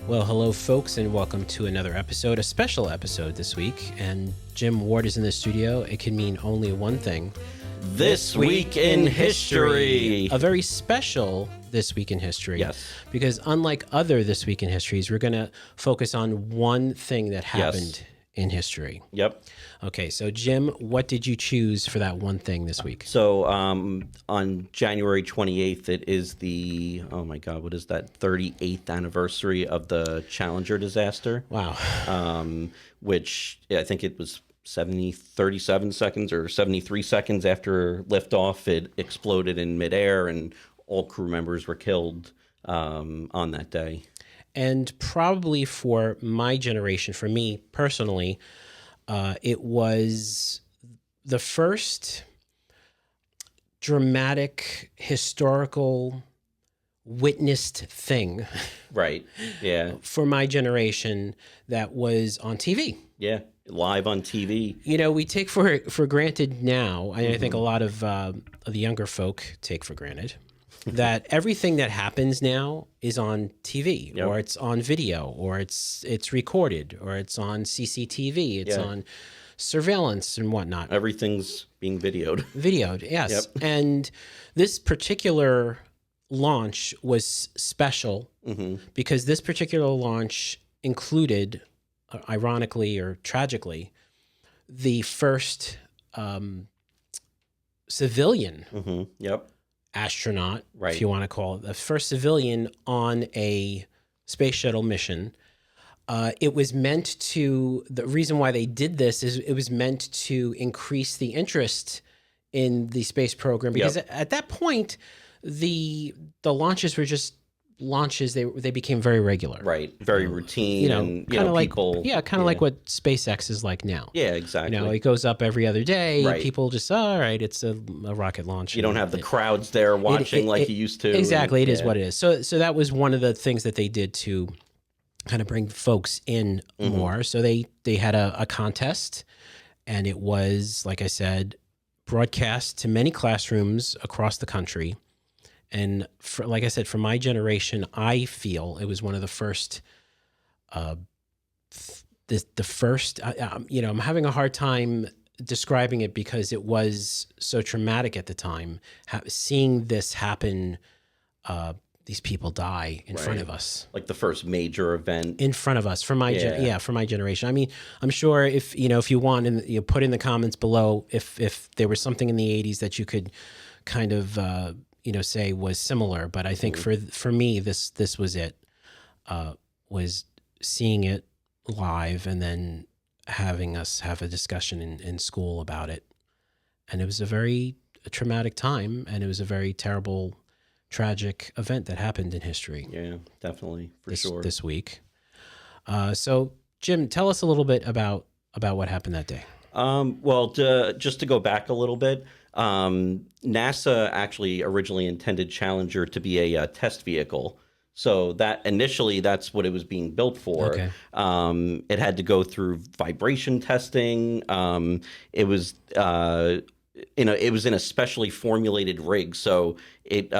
Well, hello, folks, and welcome to another episode, a special episode this week. And Jim Ward is in the studio. It can mean only one thing. This Week in History. A very special This Week in History. Yes. Because unlike other This Week in Histories, we're going to focus on one thing that happened in history. Yep. Okay, so Jim, what did you choose for that one thing this week? So on January 28th, it is the, oh my God, what is that, 38th anniversary of the Challenger disaster. Wow. Which I think it was 37 seconds or 73 seconds after liftoff, it exploded in midair and all crew members were killed on that day. And probably for my generation, for me personally, it was the first dramatic, historical, witnessed thing. Right. Yeah. For my generation that was on TV. Yeah. Live on TV. You know, we take for granted now, and I think a lot of the younger folk take for granted, that everything that happens now is on TV, Yep. or it's on video, or it's recorded, or it's on CCTV, it's on surveillance and whatnot. Everything's being videoed. Videoed, yes. Yep. And this particular launch was special because this particular launch included, ironically or tragically, the first civilian Yep. astronaut, Right. if you want to call it, the first civilian on a space shuttle mission. It was meant to, the reason why they did this is it was meant to increase the interest in the space program, because at that point, the launches were just launches. They became very regular. Right. Very routine. You know, and, kind of like, people. kind of like what SpaceX is like now. Yeah, exactly. You know, it goes up every other day. Right. People just, all right, it's a rocket launch. You don't have the crowds there watching like you used to. Exactly. It is what it is. So that was one of the things that they did to kind of bring folks in more. So they had a contest, and it was, like I said, broadcast to many classrooms across the country. And like I said, for my generation, I feel it was one of the first, I'm having a hard time describing it because it was so traumatic at the time. Seeing this happen, these people die in front of us. Like the first major event. In front of us, for my for my generation. I mean, I'm sure if you want, and you put in the comments below if there was something in the 80s that you could kind of say was similar, but I think for me this was it. Was seeing it live and then having us have a discussion in school about it, and it was a very traumatic time, and it was a very terrible, tragic event that happened in history. Yeah, definitely, for sure. This week. So, Jim, tell us a little bit about what happened that day. Well, just to go back a little bit, NASA actually originally intended Challenger to be a test vehicle. So that's what it was being built for. Okay. It had to go through vibration testing. It was it was in a specially formulated rig, so it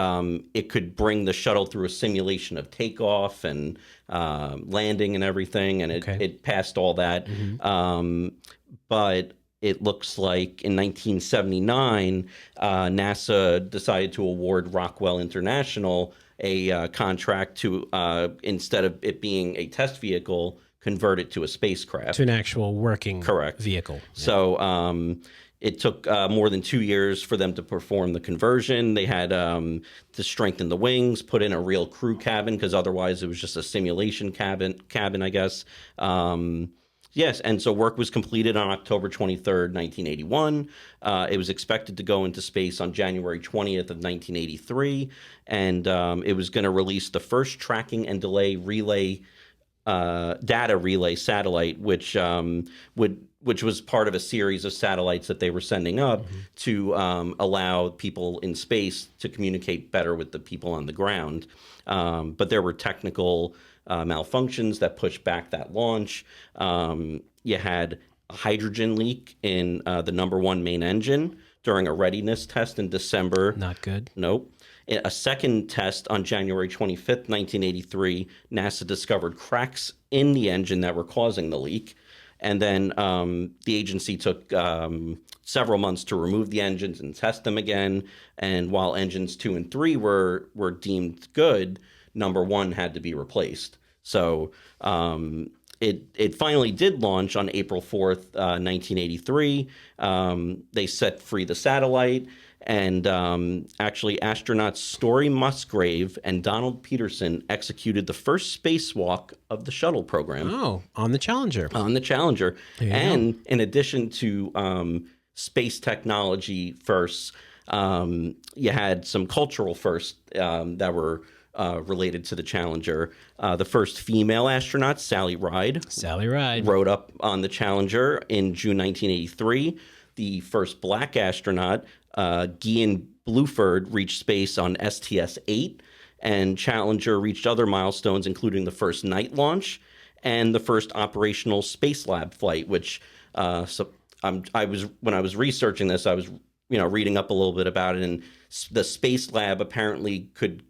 could bring the shuttle through a simulation of takeoff and landing and everything, and it passed all that. But it looks like in 1979, NASA decided to award Rockwell International a contract to, instead of it being a test vehicle, convert it to a spacecraft. To an actual working vehicle. So it took more than 2 years for them to perform the conversion. They had to strengthen the wings, put in a real crew cabin, because otherwise it was just a simulation cabin, I guess. Yes, and so work was completed on October 23rd, 1981. It was expected to go into space on January 20th of 1983, and it was going to release the first tracking and data relay satellite, which was part of a series of satellites that they were sending up to allow people in space to communicate better with the people on the ground. But there were technical malfunctions that pushed back that launch. You had a hydrogen leak in the number one main engine during a readiness test in December. Not good. Nope. A second test on January 25th, 1983, NASA discovered cracks in the engine that were causing the leak. And then the agency took several months to remove the engines and test them again. And while engines 2 and 3 were deemed good, number 1 had to be replaced. So it finally did launch on April 4th, 1983. They set free the satellite. And actually, astronauts Story Musgrave and Donald Peterson executed the first spacewalk of the shuttle program. Oh, on the Challenger. On the Challenger. And in addition to space technology firsts, you had some cultural firsts that were related to the Challenger. The first female astronaut, Sally Ride, rode up on the Challenger in June 1983. The first black astronaut, Guian Bluford, reached space on STS-8, and Challenger reached other milestones, including the first night launch and the first operational Space Lab flight. Which, when I was researching this, I was reading up a little bit about it, and the Space Lab apparently could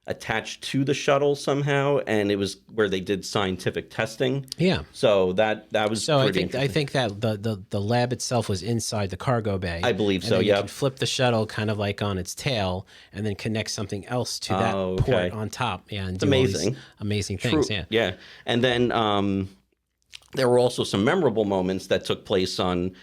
attach to the shuttle somehow, and it was where they did scientific testing. Yeah. So that was so pretty I think that the lab itself was inside the cargo bay. I believe so. Yeah. You can flip the shuttle kind of like on its tail, and then connect something else to that port on top. Yeah, and it's amazing. All these amazing things. Yeah. Yeah, and then there were also some memorable moments that took place on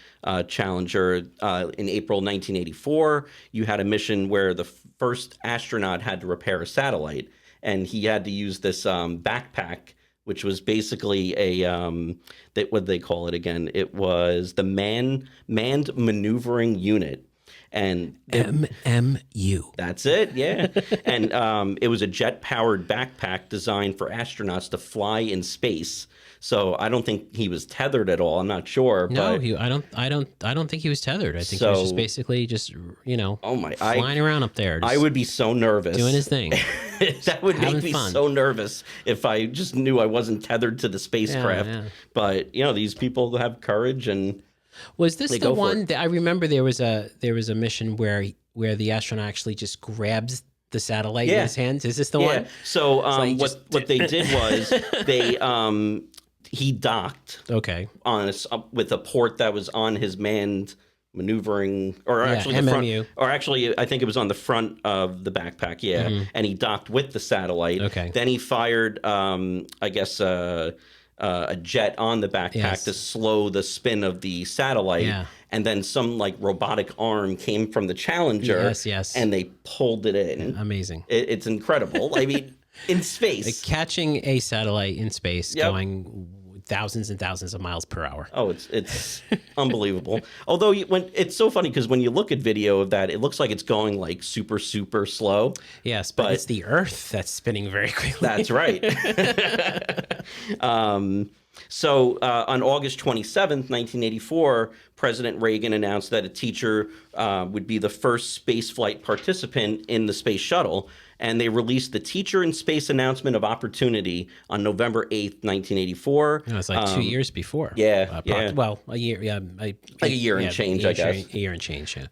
Challenger. In April 1984, you had a mission where the first astronaut had to repair a satellite, and he had to use this backpack, which was basically what did they call it again? It was the manned maneuvering unit. And MMU. That's it, yeah. And it was a jet-powered backpack designed for astronauts to fly in space. So I don't think he was tethered at all. I'm not sure. No, but I don't think he was tethered. I think he was just basically flying around up there. I would be so nervous doing his thing. That would make me so nervous if I just knew I wasn't tethered to the spacecraft. Yeah. But these people have courage and. Was this the one that I remember? There was a mission where the astronaut actually just grabs the satellite in his hands. Is this the one? So what they did was he docked on with a port that was on his manned maneuvering, or actually the front, or actually I think it was on the front of the backpack. Yeah, and he docked with the satellite. Okay. Then he fired, I guess. A jet on the backpack to slow the spin of the satellite, and then some robotic arm came from the Challenger, and they pulled it in. Amazing! It's incredible. I mean, in space, catching a satellite in space, going thousands and thousands of miles per hour. Oh, it's unbelievable. Although when it's so funny because when you look at video of that, it looks like it's going super, super slow. Yes, but it's the Earth that's spinning very quickly. That's right. So on August 27th, 1984, President Reagan announced that a teacher would be the first spaceflight participant in the space shuttle. And they released the Teacher in Space Announcement of Opportunity on November 8th, 1984. No, it's 2 years before. Yeah. Well, a year. Yeah, a year and change, I guess. A year and change, yeah.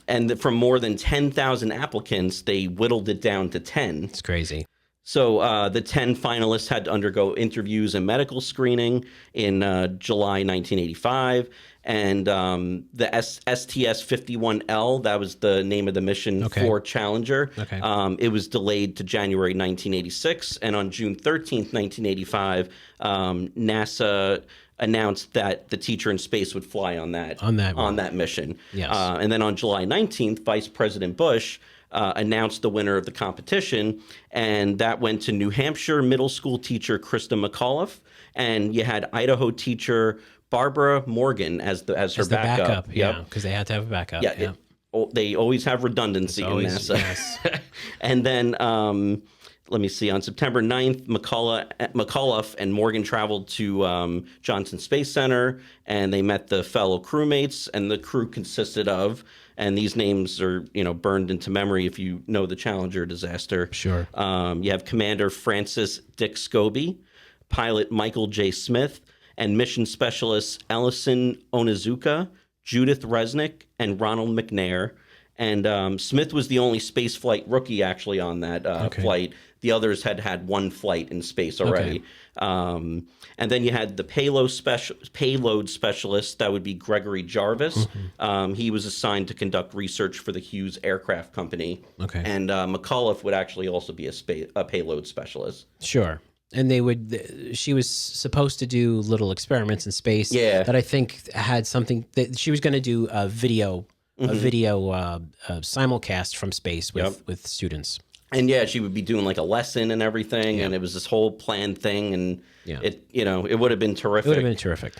And from more than 10,000 applicants, they whittled it down to 10. It's crazy. So the 10 finalists had to undergo interviews and medical screening in July 1985. And the STS-51L, that was the name of the mission for Challenger. It was delayed to January 1986. And on June 13th, 1985, NASA announced that the Teacher in Space would fly on that mission. Yes. And then on July 19th, Vice President Bush announced the winner of the competition, and that went to New Hampshire middle school teacher Christa McAuliffe, and you had Idaho teacher Barbara Morgan as her backup. Yeah, because they had to have a backup. Yeah. They always have redundancy in NASA. Yes. And then let me see. On September 9th, McAuliffe and Morgan traveled to Johnson Space Center, and they met the fellow crewmates, and the crew consisted of, and these names are, burned into memory if you know the Challenger disaster. Sure. You have Commander Francis Dick Scobie, pilot Michael J. Smith, and mission specialists Ellison Onizuka, Judith Resnick, and Ronald McNair. And Smith was the only space flight rookie actually on that flight. The others had one flight in space already. And then you had the payload specialist. That would be Gregory Jarvis. He was assigned to conduct research for the Hughes Aircraft Company. And McAuliffe would actually also be a payload specialist. Sure. And she was supposed to do little experiments in space that I think had something that she was going to do a video simulcast from space with students. And she would be doing like a lesson and everything, and it was this whole planned thing, and it would have been terrific. It would have been terrific,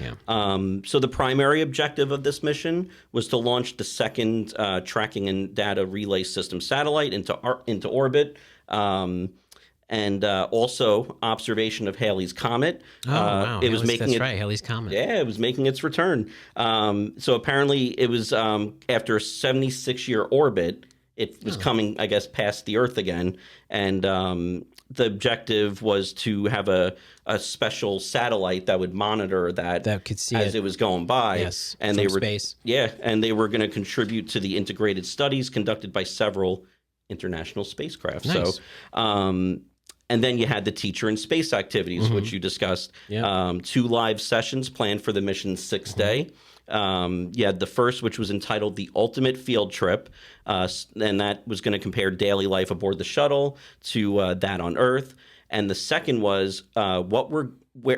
So the primary objective of this mission was to launch the second tracking and data relay system satellite into orbit, and also observation of Halley's Comet. Oh, wow. It was making Halley's Comet. Yeah, it was making its return. So apparently it was after a 76-year orbit, it was coming, I guess, past the Earth again. And the objective was to have a special satellite that would monitor that could see it was going by. Yes, and from they were space. Yeah, and they were going to contribute to the integrated studies conducted by several international spacecraft. Nice. So, and then you had the teacher in space activities, which you discussed. 2 live sessions planned for the mission's 6th day. You had the first, which was entitled The Ultimate Field Trip, and that was going to compare daily life aboard the shuttle to that on Earth. And the second was where we're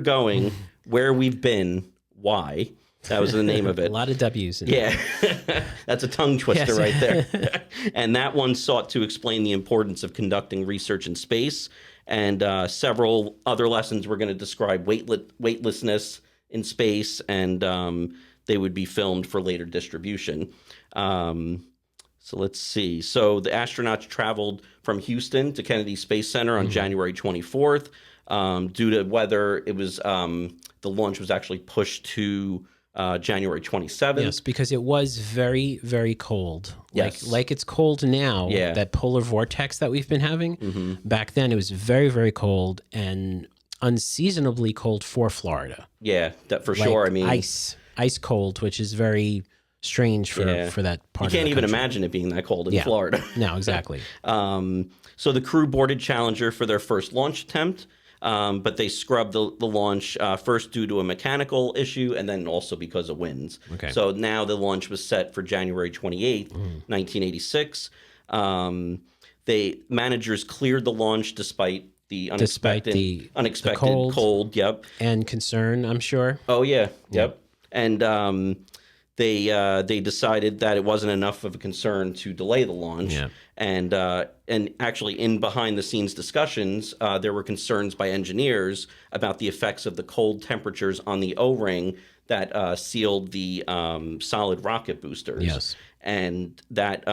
going, where we've been, why. That was the name of it. A lot of W's. That's a tongue twister right there. And that one sought to explain the importance of conducting research in space. And several other lessons were going to describe weightlessness in space, and they would be filmed for later distribution. So let's see. So the astronauts traveled from Houston to Kennedy Space Center on January 24th. Due to weather, it was the launch was actually pushed to January 27th. Yes, because it was very, very cold. Yes. Like it's cold now, that polar vortex that we've been having. Back then, it was very, very cold and unseasonably cold for Florida. Yeah, that for sure. I mean, ice cold, which is very strange for that part. You can't even imagine it being that cold in Florida. No, exactly. So the crew boarded Challenger for their first launch attempt, but they scrubbed the launch first due to a mechanical issue and then also because of winds. So now the launch was set for January 28th, 1986. Managers cleared the launch despite the unexpected cold. Yep. And concern, I'm sure. Oh yeah. Yep. And they decided that it wasn't enough of a concern to delay the launch. And actually in behind the scenes discussions, there were concerns by engineers about the effects of the cold temperatures on the O-ring that sealed the solid rocket boosters. Yes. And that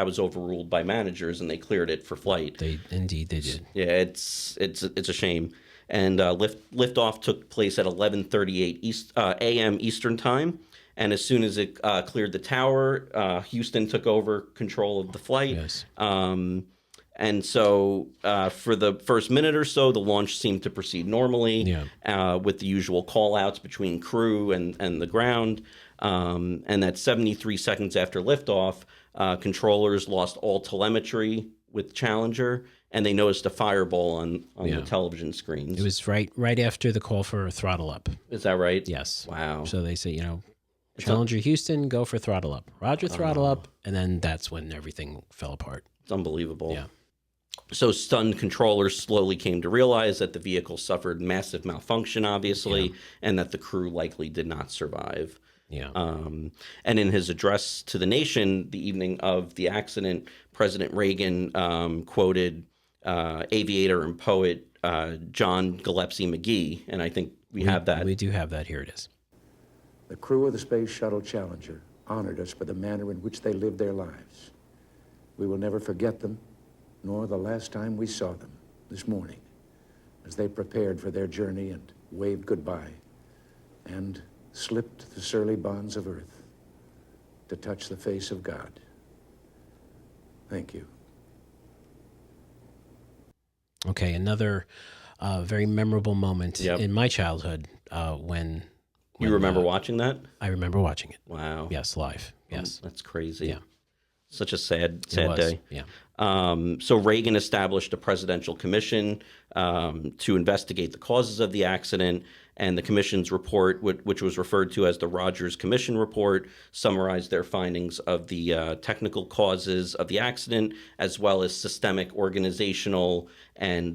was overruled by managers, and they cleared it for flight. They did. Yeah, it's a shame. And liftoff took place at 11:38 a.m. Eastern time. And as soon as it cleared the tower, Houston took over control of the flight. Yes. And so for the first minute or so, the launch seemed to proceed normally with the usual call-outs between crew and the ground. And at 73 seconds after liftoff, controllers lost all telemetry with Challenger, and they noticed a fireball on the television screens. It was right after the call for throttle up. Is that right? Yes. Wow. So they say, Challenger Houston, go for throttle up. Roger, throttle up. And then that's when everything fell apart. It's unbelievable. Yeah. So stunned controllers slowly came to realize that the vehicle suffered massive malfunction, obviously, and that the crew likely did not survive. Yeah. And in his address to the nation the evening of the accident, President Reagan quoted aviator and poet John Gillespie McGee, and I think we have that. We do have that. Here it is. The crew of the Space Shuttle Challenger honored us for the manner in which they lived their lives. We will never forget them, nor the last time we saw them this morning, as they prepared for their journey and waved goodbye and slipped the surly bonds of Earth to touch the face of God. Thank you. Okay, another very memorable moment in my childhood when You remember watching that? I remember watching it. Wow. Yes, live. Yes. That's crazy. Yeah. Such a sad It was. day. Yeah. So Reagan established a presidential commission to investigate the causes of the accident, and the commission's report, which was referred to as the Rogers Commission Report, summarized their findings of the technical causes of the accident, as well as systemic, organizational, and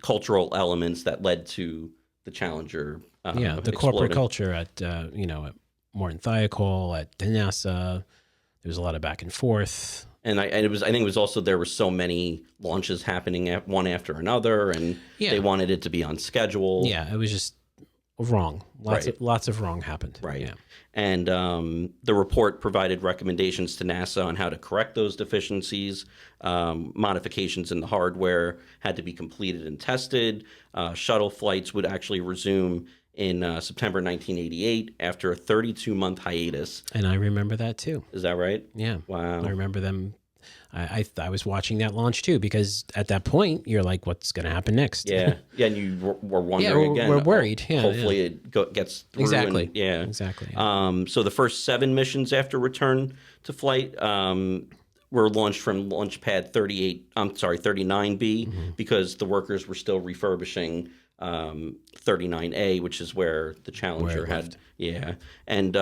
cultural elements that led to the Challenger The corporate culture at, at Morton Thiokol, at NASA, there was a lot of back and forth. And I think it was also, there were so many launches happening one after another, and they wanted it to be on schedule. Yeah, it was just wrong. Lots of wrong happened. Right. Yeah. And the report provided recommendations to NASA on how to correct those deficiencies. Modifications in the hardware had to be completed and tested. Shuttle flights would actually resume in September 1988 after a 32-month hiatus. And I remember that too. Is that right? Yeah. Wow. I remember them. I was watching that launch too, because at that point you're like, what's going to happen next? Yeah. Yeah. And you were wondering again. We're worried. Yeah. Hopefully it gets through. Exactly. And, yeah. Exactly. So the first 7 missions after return to flight were launched from Launch Pad 39B, because the workers were still refurbishing 39A, which is where the Challenger had. Yeah. And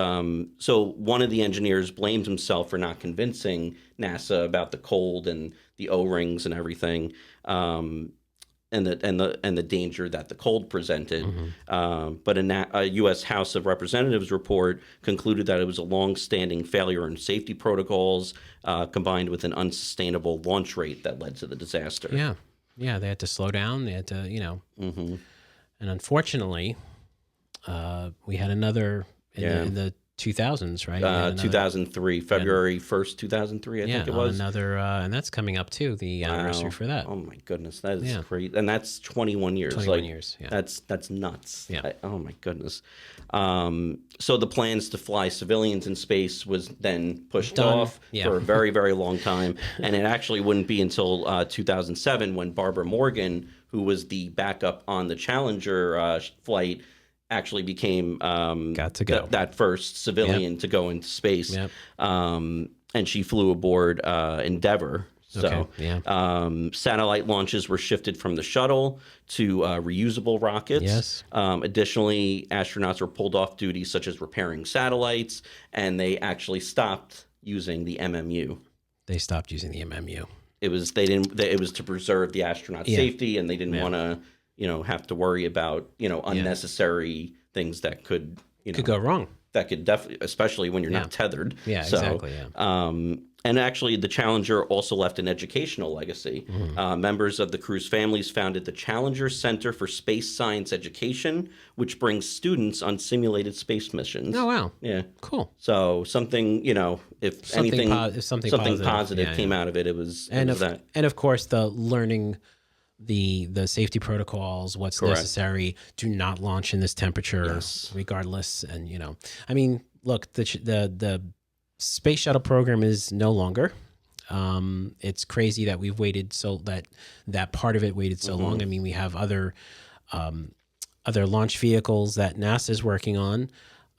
so one of the engineers blamed himself for not convincing NASA about the cold and the O-rings and everything, and the danger that the cold presented. But a U.S. House of Representatives report concluded that it was a long-standing failure in safety protocols, combined with an unsustainable launch rate that led to the disaster. Yeah. Yeah, they had to slow down. They had to, and unfortunately, we had another in the 2000s, right? 2003, February 1st, 2003, I think it was. Another, and that's coming up too, the anniversary for that. Oh my goodness, that is great. And that's 21 years. 21 years, yeah. That's nuts. Yeah. Oh my goodness. So the plans to fly civilians in space was then pushed off for a very, very long time. And it actually wouldn't be until 2007 when Barbara Morgan, who was the backup on the Challenger flight, actually became got to go. That first civilian to go into space. Yep. And she flew aboard Endeavour. So satellite launches were shifted from the shuttle to reusable rockets. Yes. Additionally, astronauts were pulled off duty, such as repairing satellites, and they actually stopped using the MMU. They stopped using the MMU. It was it was to preserve the astronaut safety, and they didn't want to have to worry about unnecessary things that could go wrong. That could definitely, especially when you're not tethered. Yeah, exactly. Yeah. And actually, the Challenger also left an educational legacy. Members of the crew's families founded the Challenger Center for Space Science Education, which brings students on simulated space missions. Oh, wow. Yeah. Cool. So something, if something positive came out of it, it was that. And of course, the learning the safety protocols, what's necessary. Do not launch in this temperature, regardless. And I mean, look, the space shuttle program is no longer. It's crazy that we've waited that part of it waited so long. I mean, we have other launch vehicles that NASA is working on,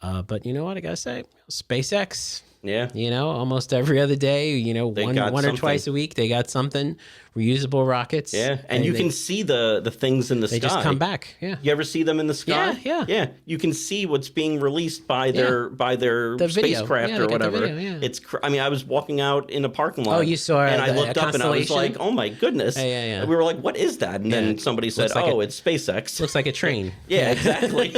but you know what I gotta say, SpaceX. Yeah. Almost every other day, one or twice a week, they got something, reusable rockets. Yeah. And you can see the things in the sky. They just come back. Yeah. You ever see them in the sky? Yeah. Yeah. You can see what's being released by their spacecraft or whatever. It's I mean, I was walking out in a parking lot. Oh, you saw and I looked up and I was like, oh my goodness. Yeah. We were like, what is that? And then somebody said, it's SpaceX. Looks like a train. Yeah, exactly.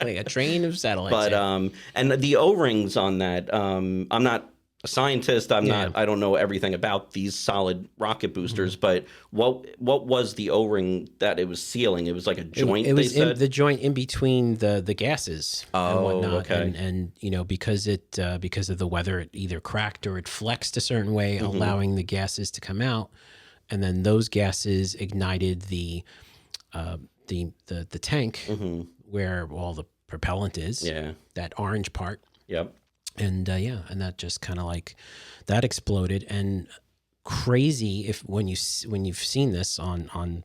Like a train of satellites. But and the O-rings on that, I'm not a scientist. I don't know everything about these solid rocket boosters, but what was the O-ring that it was sealing? It was like a joint. It was the joint in between the gases and whatnot. Okay. And because of the weather, it either cracked or it flexed a certain way, allowing the gases to come out, and then those gases ignited the tank where all the propellant is. Yeah, that orange part. Yep. And and that just kind of like that exploded. And crazy when you've seen this on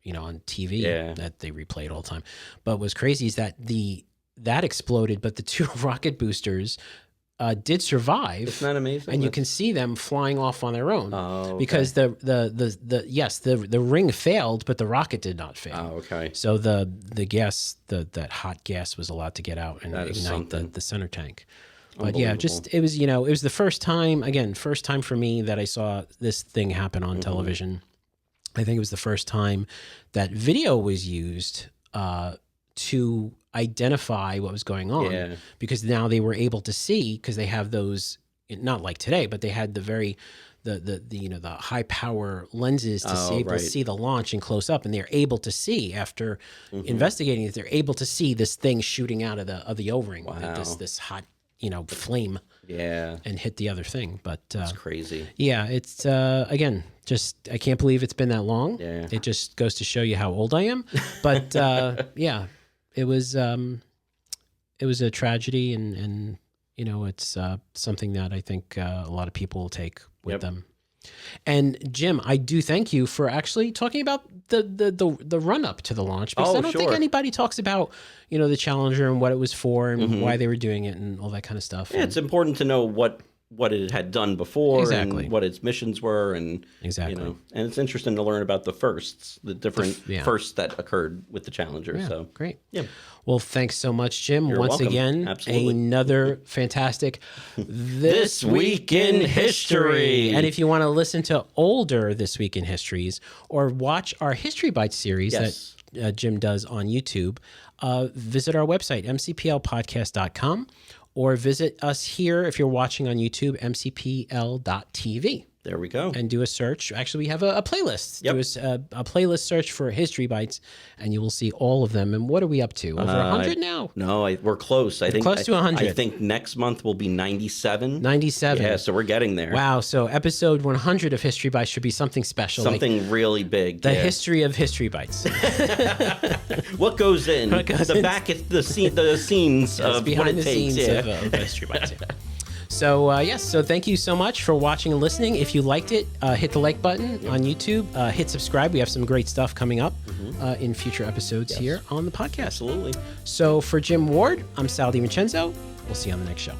TV that they replay it all the time. But what's crazy is that the that exploded, but the 2 rocket boosters did survive. Isn't that amazing? And you can see them flying off on their own. Oh, okay. Because the ring failed, but the rocket did not fail. Oh, okay. So the gas, that hot gas was allowed to get out and ignite the center tank. But yeah, it was the first time for me that I saw this thing happen on television. I think it was the first time that video was used to identify what was going on, because now they were able to see, because they have those, not like today, but they had the high power lenses to see the launch in close up, and they're able to see, after investigating it, they're able to see this thing shooting out of the O-ring, this hot flame, and hit the other thing. But that's crazy. Yeah, it's again, just I can't believe it's been that long. Yeah. It just goes to show you how old I am. But yeah, it was a tragedy, and it's something that I think a lot of people will take with them. And Jim, I do thank you for actually talking about the run up to the launch, because I don't think anybody talks about the Challenger and what it was for and why they were doing it and all that kind of stuff. Yeah, it's important to know what it had done before and what its missions were, and and it's interesting to learn about the firsts, the different firsts that occurred with the Challenger. Yeah, so great. Yeah. Well, thanks so much, Jim. You're Once welcome. again, Absolutely. another fantastic This Week in History. And if you want to listen to older This Week in Histories, or watch our History Bites series that Jim does on YouTube, visit our website, mcplpodcast.com, or visit us here if you're watching on YouTube, mcpl.tv. There we go. And do a search. Actually, we have a playlist. Yep. Do a playlist search for History Bites, and you will see all of them. And what are we up to? Over 100 now? No, we're close. I think close to 100. I think next month will be 97. 97. Yeah, so we're getting there. Wow. So episode 100 of History Bites should be something special. Something really big. The history of History Bites. What goes in? The scenes of behind what it the takes. scenes of History Bites. So, so thank you so much for watching and listening. If you liked it, hit the like button on YouTube. Hit subscribe. We have some great stuff coming up in future episodes here on the podcast. Absolutely. So for Jim Ward, I'm Sal DiVincenzo. We'll see you on the next show.